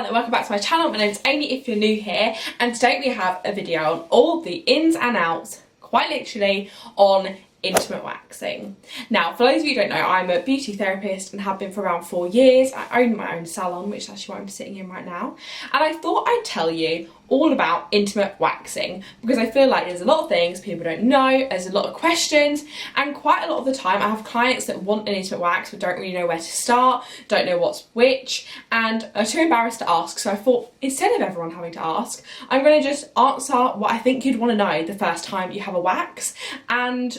and welcome back to my channel. My name's Amy if you're new here, and today we have a video on all the ins and outs, quite literally, on intimate waxing. Now, for those of you who don't know, I'm a beauty therapist and have been for around 4 years. I own my own salon, which is actually what I'm sitting in right now, and I thought I'd tell you all about intimate waxing because I feel like there's a lot of things people don't know, there's a lot of questions, and quite a lot of the time I have clients that want an intimate wax but don't really know where to start, don't know what's which, and are too embarrassed to ask. So I thought, instead of everyone having to ask, I'm going to just answer what I think you'd want to know the first time you have a wax. And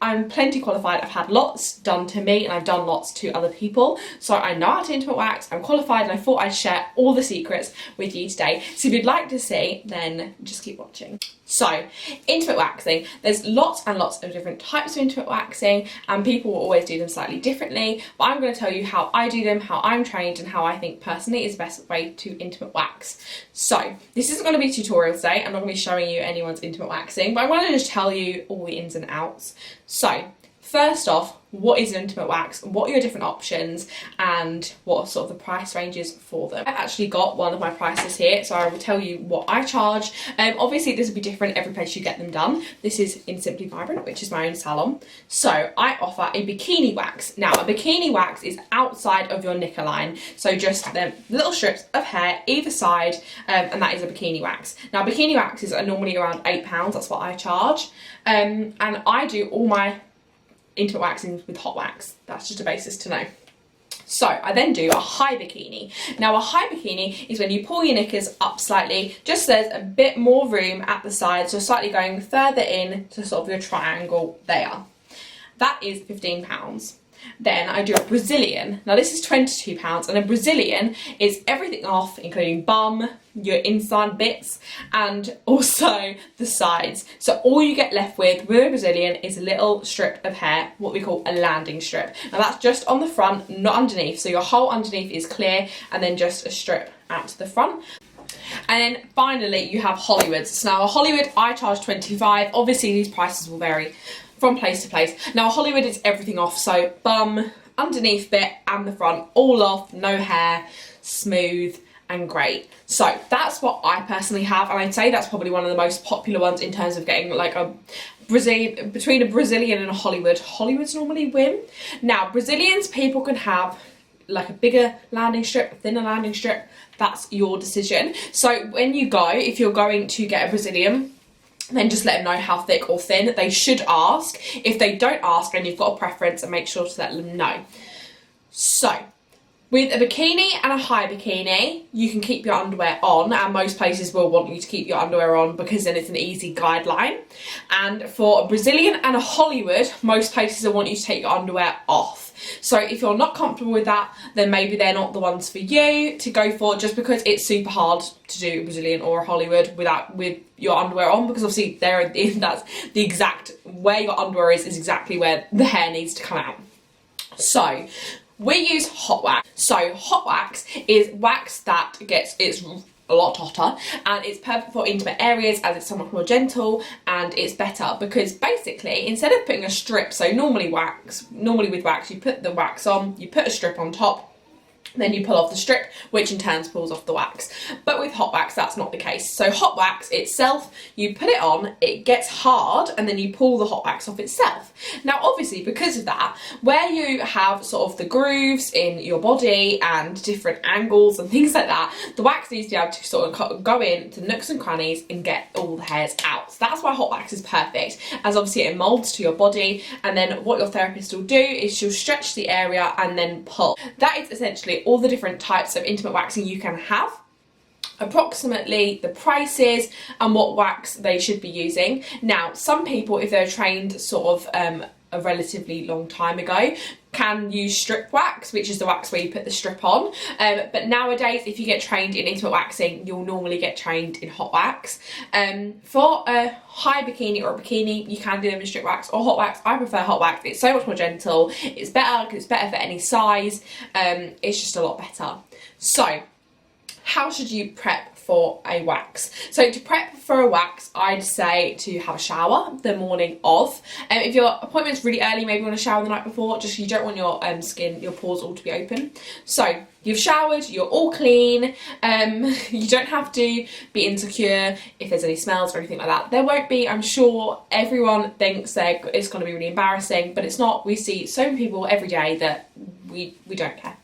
I'm plenty qualified. I've had lots done to me and I've done lots to other people, so I know how to intimate wax, I'm qualified, and I thought I'd share all the secrets with you today. So if you'd like to see, then just keep watching. So, intimate waxing, there's lots and lots of different types of intimate waxing, and people will always do them slightly differently, but I'm going to tell you how I do them, how I'm trained, and how I think personally is the best way to intimate wax. So, this isn't going to be a tutorial today, I'm not going to be showing you anyone's intimate waxing, but I want to just tell you all the ins and outs. So, first off, what is an intimate wax, what are your different options, and what are sort of the price ranges for them. I've actually got one of my prices here, so I will tell you what I charge. Obviously this will be different every place you get them done. This is in Simply Vibrant, which is my own salon. So I offer a bikini wax. Now, a bikini wax is outside of your knicker line, so just the little strips of hair either side, and that is a bikini wax. Now, bikini waxes are normally around £8, that's what I charge, and I do all my intimate waxing with hot wax. That's just a basis to know. So I then do a high bikini. Now, a high bikini is when you pull your knickers up slightly, just so there's a bit more room at the side, so slightly going further in to sort of your triangle there. That is £15. Then I do a Brazilian. Now this is £22, and a Brazilian is everything off, including bum, your inside bits, and also the sides. So all you get left with a Brazilian is a little strip of hair, what we call a landing strip. Now that's just on the front, not underneath. So your whole underneath is clear, and then just a strip out to the front. And then finally you have Hollywoods. So now a Hollywood I charge £25. Obviously these prices will vary from place to place. Now, a Hollywood is everything off, so bum, underneath bit, and the front, all off, no hair, smooth and great. So that's what I personally have, and I'd say that's probably one of the most popular ones in terms of getting like a between a Brazilian and a Hollywood. Hollywoods normally win. Now, Brazilians, people can have like a bigger landing strip, a thinner landing strip. That's your decision. So when you go, if you're going to get a Brazilian, then just let them know how thick or thin. They should ask. If they don't ask and you've got a preference, and make sure to let them know. So, with a bikini and a high bikini, you can keep your underwear on, and most places will want you to keep your underwear on because then it's an easy guideline. And for a Brazilian and a Hollywood, most places will want you to take your underwear off. So if you're not comfortable with that, then maybe they're not the ones for you to go for, just because it's super hard to do a Brazilian or a Hollywood with your underwear on, because obviously that's the exact where your underwear is exactly where the hair needs to come out. So we use hot wax. So hot wax is wax that it's a lot hotter, and it's perfect for intimate areas as it's so much more gentle, and it's better because basically instead of putting a strip, so normally with wax you put the wax on, you put a strip on top, then you pull off the strip, which in turn pulls off the wax. But with hot wax, that's not the case. So hot wax itself, you put it on, it gets hard, and then you pull the hot wax off itself. Now, obviously, because of that, where you have sort of the grooves in your body and different angles and things like that, the wax needs to be able to sort of go in to nooks and crannies and get all the hairs out. So that's why hot wax is perfect, as obviously it molds to your body, and then what your therapist will do is she'll stretch the area and then pull. That is essentially all the different types of intimate waxing you can have, approximately the prices and what wax they should be using. Now, some people, if they're trained sort of a relatively long time ago, can use strip wax, which is the wax where you put the strip on, but nowadays if you get trained in intimate waxing, you'll normally get trained in hot wax. For a high bikini or a bikini, you can do them in strip wax or hot wax. I prefer hot wax. It's so much more gentle, it's better because it's better for any size, it's just a lot better. So how should you prep for a wax. So to prep for a wax, I'd say to have a shower the morning of. If your appointment's really early, maybe you want to shower the night before, just you don't want your skin, your pores all to be open. So you've showered, you're all clean, you don't have to be insecure if there's any smells or anything like that. There won't be, I'm sure everyone thinks it's going to be really embarrassing, but it's not. We see so many people every day that we don't care.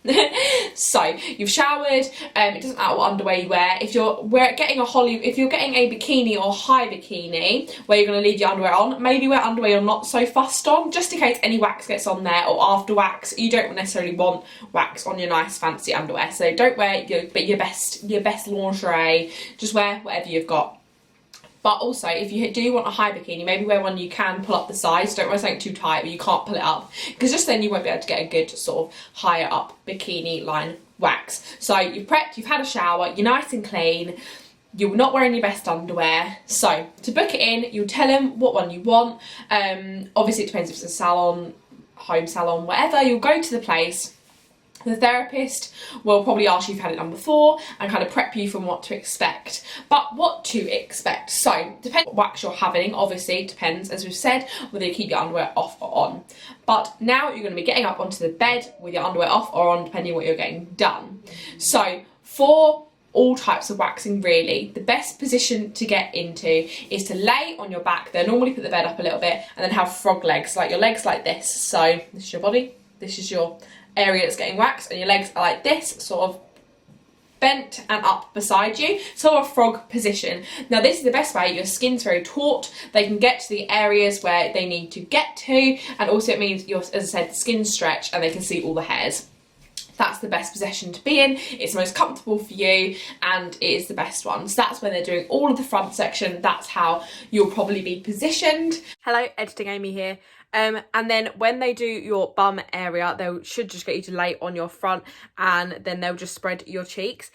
So you've showered, it doesn't matter what underwear you wear. If you're getting a bikini or high bikini where you're going to leave your underwear on, maybe wear underwear you're not so fussed on, just in case any wax gets on there, or after wax you don't necessarily want wax on your nice fancy underwear. So don't wear your best lingerie, just wear whatever you've got. But also, if you do want a high bikini, maybe wear one you can pull up the sides. Don't wear something too tight where you can't pull it up, because just then you won't be able to get a good sort of higher up bikini line wax. So you've prepped, you've had a shower, you're nice and clean, you're not wearing your best underwear. So to book it in, you'll tell them what one you want. Obviously it depends if it's a salon, home salon, whatever. You'll go to the place. The therapist will probably ask you if you've had it done before and kind of prep you from what to expect. But what to expect? So, depending on what wax you're having, obviously, depends, as we've said, whether you keep your underwear off or on. But now you're going to be getting up onto the bed with your underwear off or on, depending on what you're getting done. So, for all types of waxing really, the best position to get into is to lay on your back. They'll normally put the bed up a little bit and then have frog legs, like your legs like this. So, this is your body, this is your area that's getting waxed, and your legs are like this, sort of bent and up beside you, sort of a frog position. Now this is the best way. Your skin's very taut, they can get to the areas where they need to get to, and also it means as I said, the skin's stretched and they can see all the hairs. That's the best position to be in. It's the most comfortable for you and it is the best one. So that's when they're doing all of the front section. That's how you'll probably be positioned. Hello, Editing Amy here. And then when they do your bum area, they should just get you to lay on your front, and then they'll just spread your cheeks.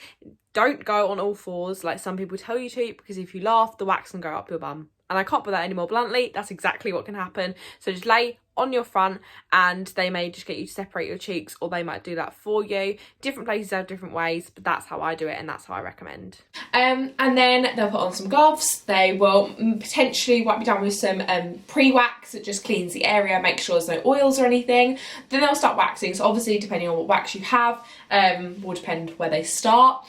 Don't go on all fours like some people tell you to, because if you laugh, the wax can go up your bum. And I can't put that any more bluntly, that's exactly what can happen. So just lay on your front and they may just get you to separate your cheeks, or they might do that for you. Different places have different ways, but that's how I do it and that's how I recommend. And then they'll put on some gloves. They will potentially wipe you down with some pre-wax that just cleans the area, make sure there's no oils or anything. Then they'll start waxing. So obviously depending on what wax you have, will depend where they start.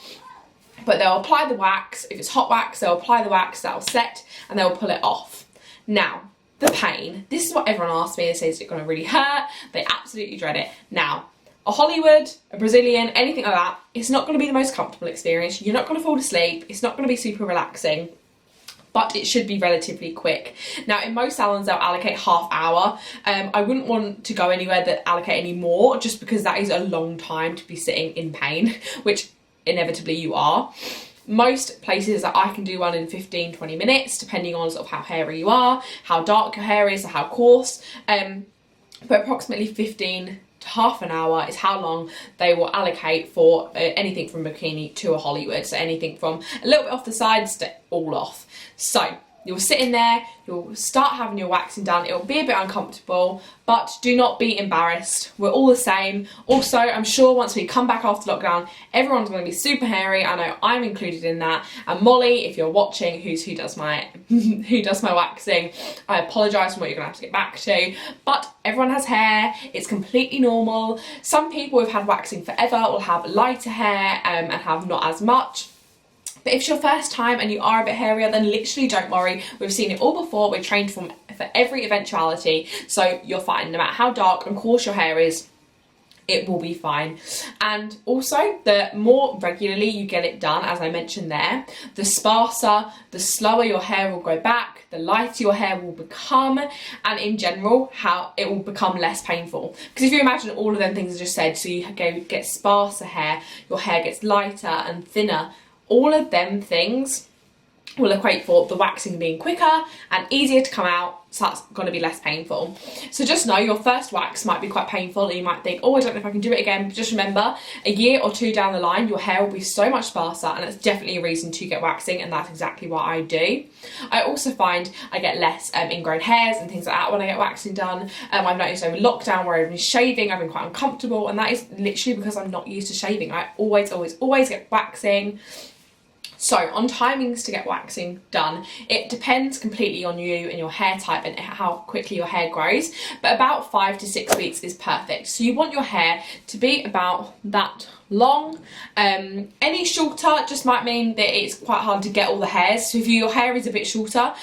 But they'll apply the wax. If it's hot wax, they'll apply the wax, that'll set, and they'll pull it off. Now, the pain. This is what everyone asks me. They say, is it going to really hurt? They absolutely dread it. Now, a Hollywood, a Brazilian, anything like that, it's not going to be the most comfortable experience. You're not going to fall asleep. It's not going to be super relaxing, but it should be relatively quick. Now, in most salons, they'll allocate half hour. I wouldn't want to go anywhere that allocate any more, just because that is a long time to be sitting in pain, which inevitably you are. Most places that I can do one in 15-20 minutes, depending on sort of how hairy you are, how dark your hair is, or how coarse. But approximately 15 to half an hour is how long they will allocate for anything from bikini to a Hollywood. So anything from a little bit off the sides to all off. So you'll sit in there, you'll start having your waxing done. It'll be a bit uncomfortable, but do not be embarrassed. We're all the same. Also, I'm sure once we come back after lockdown, everyone's going to be super hairy. I know I'm included in that. And Molly, if you're watching, who does my waxing, I apologise for what you're going to have to get back to. But everyone has hair. It's completely normal. Some people who've had waxing forever will have lighter hair and have not as much. But if it's your first time and you are a bit hairier, then literally don't worry. We've seen it all before. We're trained for every eventuality. So you're fine. No matter how dark and coarse your hair is, it will be fine. And also, the more regularly you get it done, as I mentioned there, the sparser, the slower your hair will go back, the lighter your hair will become, and in general, how it will become less painful. Because if you imagine all of them things I just said, so you get sparser hair, your hair gets lighter and thinner, all of them things will equate for the waxing being quicker and easier to come out, so that's going to be less painful. So just know your first wax might be quite painful and you might think, oh, I don't know if I can do it again. But just remember, a year or two down the line, your hair will be so much sparser, and it's definitely a reason to get waxing, and that's exactly what I do. I also find I get less ingrown hairs and things like that when I get waxing done. I've noticed over lockdown where I've been shaving, I've been quite uncomfortable, and that is literally because I'm not used to shaving. I always get waxing. So on timings to get waxing done, it depends completely on you and your hair type and how quickly your hair grows, but about 5 to 6 weeks is perfect. So you want your hair to be about that long. Any shorter just might mean that it's quite hard to get all the hairs. So if your hair is a bit shorter,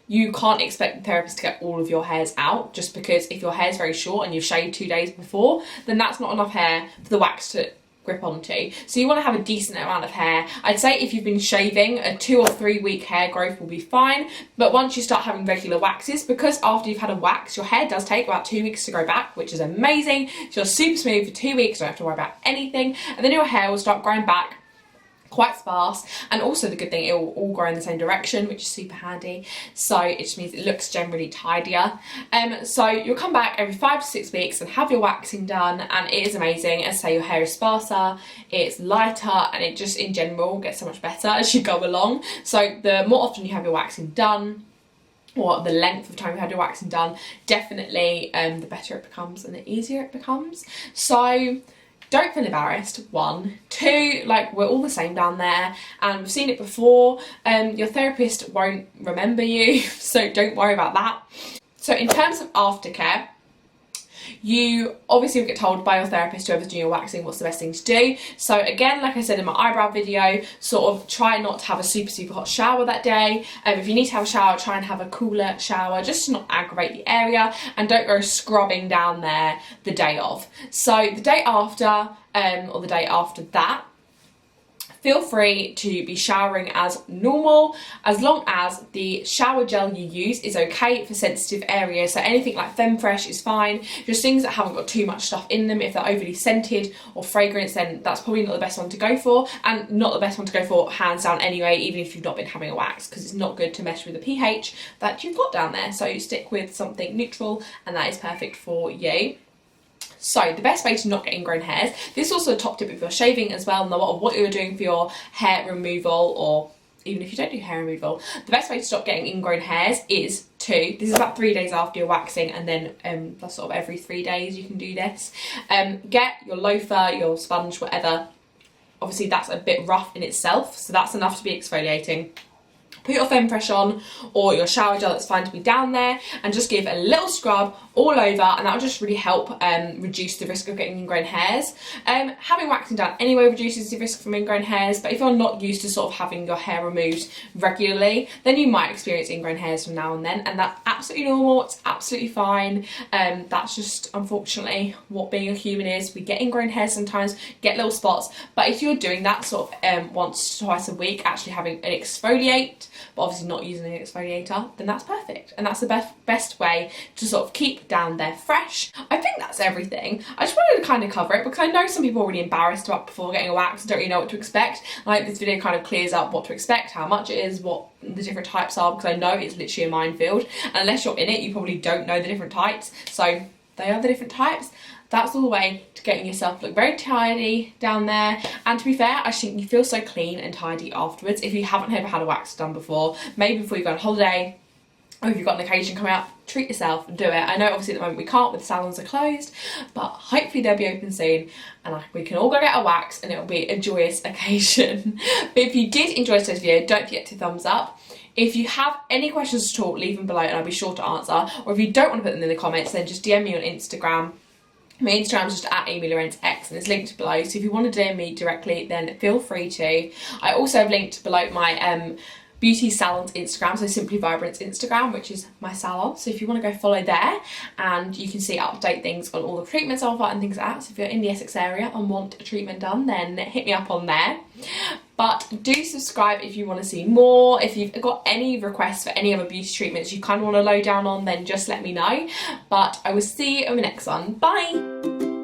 you can't expect the therapist to get all of your hairs out, just because if your hair is very short and you've shaved 2 days before, then that's not enough hair for the wax to grip onto. So you want to have a decent amount of hair. I'd say if you've been shaving, a 2 or 3 week hair growth will be fine, but once you start having regular waxes, because after you've had a wax, your hair does take about 2 weeks to grow back, which is amazing. So you're super smooth for 2 weeks, don't have to worry about anything, and then your hair will start growing back quite sparse, and also the good thing, it will all grow in the same direction, which is super handy. So it just means it looks generally tidier. So you'll come back every 5 to 6 weeks and have your waxing done, and it is amazing. As I say, your hair is sparser, it's lighter, and it just in general gets so much better as you go along. So the more often you have your waxing done, or the length of time you had your waxing done, definitely the better it becomes and the easier it becomes. So don't feel embarrassed, 1. 2, like, we're all the same down there, and we've seen it before. Your therapist won't remember you, so don't worry about that. So in terms of aftercare, you obviously will get told by your therapist, whoever's doing your waxing, what's the best thing to do. So again, like I said in my eyebrow video, sort of try not to have a super hot shower that day. If you need to have a shower, try and have a cooler shower, just to not aggravate the area, and don't go scrubbing down there the day of. So the day after, or the day after that, feel free to be showering as normal, as long as the shower gel you use is okay for sensitive areas. So anything like Femme Fresh is fine, just things that haven't got too much stuff in them. If they're overly scented or fragrance, then that's probably not the best one to go for, and not the best one to go for hands down anyway, even if you've not been having a wax, because it's not good to mess with the pH that you've got down there. So you stick with something neutral, and that is perfect for you. So the best way to not get ingrown hairs, this is also a top tip if you're shaving as well, no matter what you're doing for your hair removal, or even if you don't do hair removal, the best way to stop getting ingrown hairs is this is about 3 days after your waxing, and then that's sort of every 3 days you can do this. Get your loofah, your sponge, whatever. Obviously that's a bit rough in itself, so that's enough to be exfoliating. Put your Femme Fresh on, or your shower gel, that's fine to be down there, and just give a little scrub all over, and that will just really help reduce the risk of getting ingrown hairs. Having waxing done anyway reduces the risk from ingrown hairs, but if you're not used to sort of having your hair removed regularly, then you might experience ingrown hairs from now and then, and that's absolutely normal, it's absolutely fine. That's just unfortunately what being a human is. We get ingrown hairs sometimes, get little spots, but if you're doing that sort of once, twice a week, actually having an exfoliate, but obviously not using an exfoliator, then that's perfect, and that's the best way to sort of keep down there fresh. I think that's everything. I just wanted to kind of cover it because I know some people are really embarrassed about before getting a wax and don't really know what to expect. I hope this video kind of clears up what to expect, how much it is, what the different types are, because I know it's literally a minefield, and unless you're in it you probably don't know the different types. So they are the different types. That's all the way to getting yourself look very tidy down there. And to be fair, I think you feel so clean and tidy afterwards. If you haven't ever had a wax done before, maybe before you go on holiday, or if you've got an occasion coming up, treat yourself and do it. I know obviously at the moment we can't, with the salons are closed, but hopefully they'll be open soon, and we can all go get a wax and it'll be a joyous occasion. But if you did enjoy today's video, don't forget to thumbs up. If you have any questions at all, leave them below and I'll be sure to answer. Or if you don't want to put them in the comments, then just DM me on Instagram. My Instagram is just at Lorenz X, and it's linked below, so if you want to DM me directly, then feel free to. I also have linked below my beauty salon's Instagram, so Simply Vibrant's Instagram, which is my salon. So if you want to go follow there, and you can see update things on all the treatments I offer and things like that. So if you're in the Essex area and want a treatment done, then hit me up on there. But do subscribe if you want to see more. If you've got any requests for any other beauty treatments you kind of want to low down on, then just let me know. But I will see you in the next one. Bye!